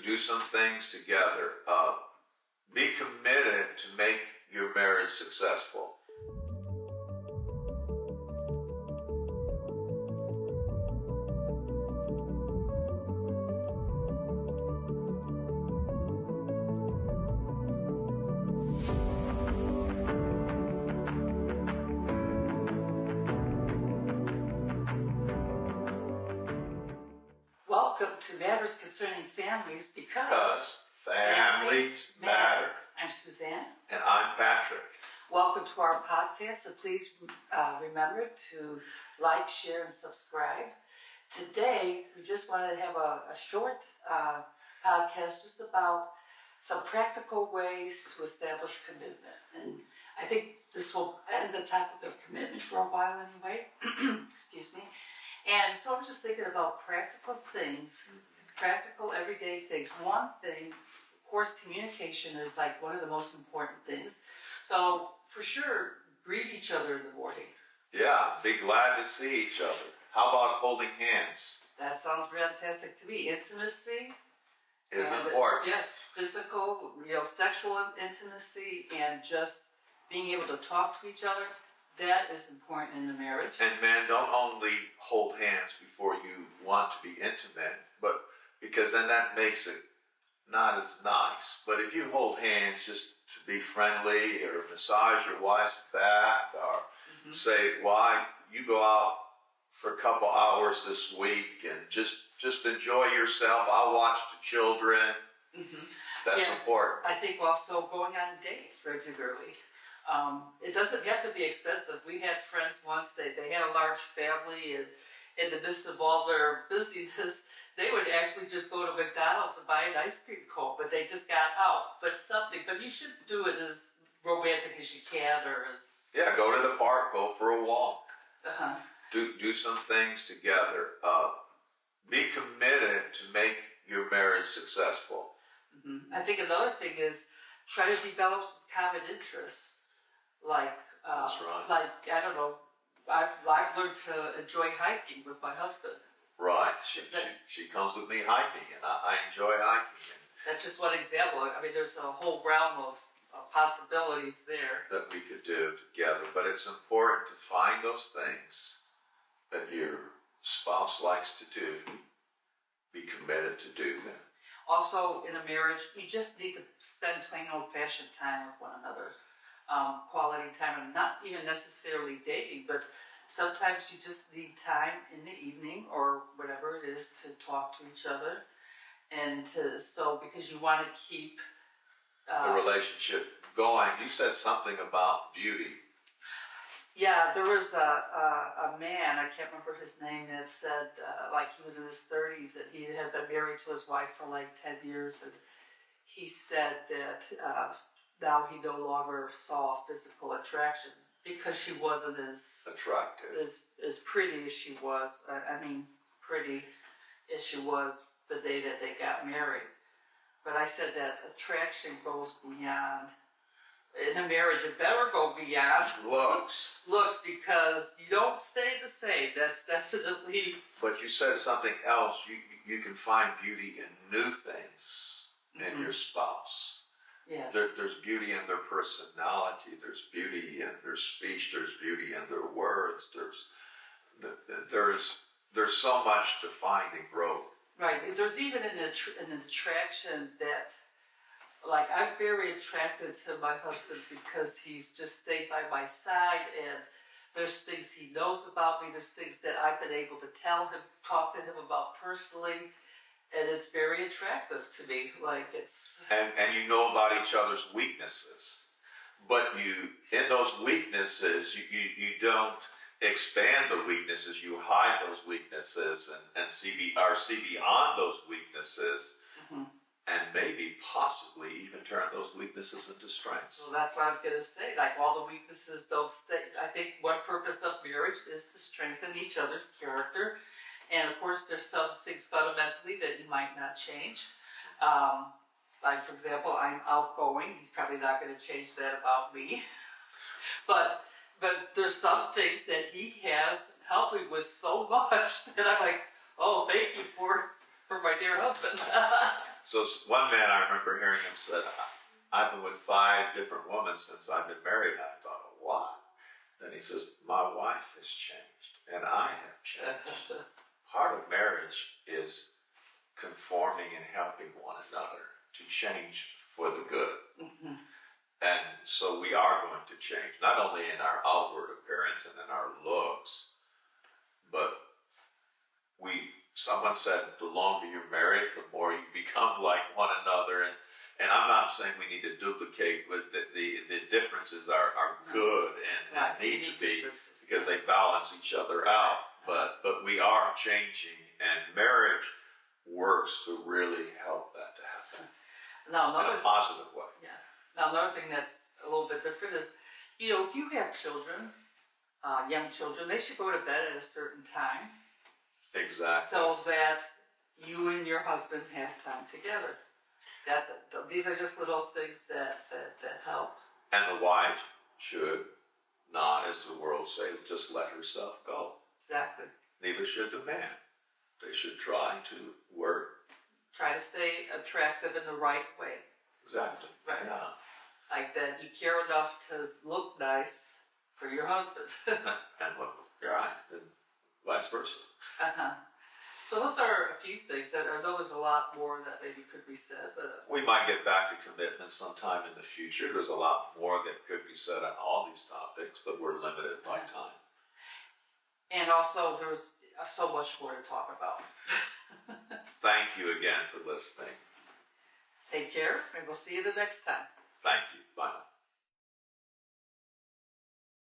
do some things together. Be committed to make your marriage successful. Welcome to Matters Concerning Families Because families matter. I'm Suzanne. And I'm Patrick. Welcome to our podcast, and please remember to like, share, and subscribe. Today, we just wanted to have a short podcast just about some practical ways to establish commitment. And I think this will end the topic of commitment for a while anyway. Excuse me. And so I'm just thinking about practical things, practical everyday things. One thing, of course, communication is like one of the most important things. So for sure, greet each other in the morning. Yeah, be glad to see each other. How about holding hands? That sounds fantastic to me. Intimacy is important. Yes, physical, sexual intimacy, and just being able to talk to each other. That is important in a marriage. And men, don't only hold hands before you want to be intimate, but because then that makes it not as nice. But if you hold hands just to be friendly or massage your wife's back or say, wife, you go out for a couple hours this week and just enjoy yourself. I'll watch the children. That's important. I think also going on dates regularly. It doesn't have to be expensive. We had friends once, they had a large family, and in the midst of all their busyness, they would actually just go to McDonald's and buy an ice cream cone, but they just got out. But you should do it as romantic as you can, or as... Yeah, go to the park, go for a walk. Do some things together. Be committed to make your marriage successful. I think another thing is try to develop some common interests. That's right. I don't know, I've learned to enjoy hiking with my husband. Right. She comes with me hiking, and I enjoy hiking. That's just one example. I mean, there's a whole realm of possibilities there that we could do together. But it's important to find those things that your spouse likes to do. Be committed to do them. Also, in a marriage, you just need to spend plain old-fashioned time with one another. Quality time, and not even necessarily dating, but sometimes you just need time in the evening or whatever it is to talk to each other, and because you want to keep the relationship going. You said something about beauty. Yeah, there was a man, I can't remember his name, that said he was in his 30s, that he had been married to his wife for 10 years, and he said that now he no longer saw physical attraction because she wasn't as attractive, as pretty as she was. Pretty as she was the day that they got married. But I said that attraction goes beyond. In a marriage, it better go beyond looks, because you don't stay the same. That's definitely. But you said something else. You can find beauty in new things in your spouse. Yes. There's beauty in their personality. There's beauty in their speech. There's beauty in their words. There's so much to find and grow. Right. There's even an attraction that, I'm very attracted to my husband because he's just stayed by my side, and there's things he knows about me. There's things that I've been able to talk to him about personally. And it's very attractive to me. And you know about each other's weaknesses. But in those weaknesses, you don't expand the weaknesses. You hide those weaknesses and see beyond those weaknesses. And maybe possibly even turn those weaknesses into strengths. Well, that's what I was going to say. All the weaknesses don't stay. I think one purpose of marriage is to strengthen each other's character. And of course, there's some things fundamentally that you might not change. For example, I'm outgoing. He's probably not going to change that about me. but there's some things that he has helped me with so much that I'm like, oh, thank you for my dear husband. So one man I remember hearing him said, "I've been with 5 different women since I've been married." I thought, what? Then he says, "My wife has changed, and I have changed." Part of marriage is conforming and helping one another to change for the good. Mm-hmm. And so we are going to change, not only in our outward appearance and in our looks, but someone said the longer you're married, the more you become like one another. And I'm not saying we need to duplicate, but the differences are good and need to be, because they balance each other out. But we are changing, and marriage works to really help that to happen Now, in a positive way. Yeah. Now, another thing that's a little bit different is, you know, if you have children, young children, they should go to bed at a certain time. Exactly. So that you and your husband have time together. These are just little things that help. And the wife should not, as the world says, just let herself go. Exactly. Neither should the man. They should try to work. Try to stay attractive in the right way. Exactly. Right. Yeah. Like that you care enough to look nice for your husband. And look, you're right, and vice versa. Uh-huh. So those are a few things. I know there's a lot more that maybe could be said, but We might get back to commitment sometime in the future. There's a lot more that could be said on all these topics, but we're limited by time. and also there's so much more to talk about. Thank you again for listening. Take care, and we'll see you the next time. Thank you. Bye now.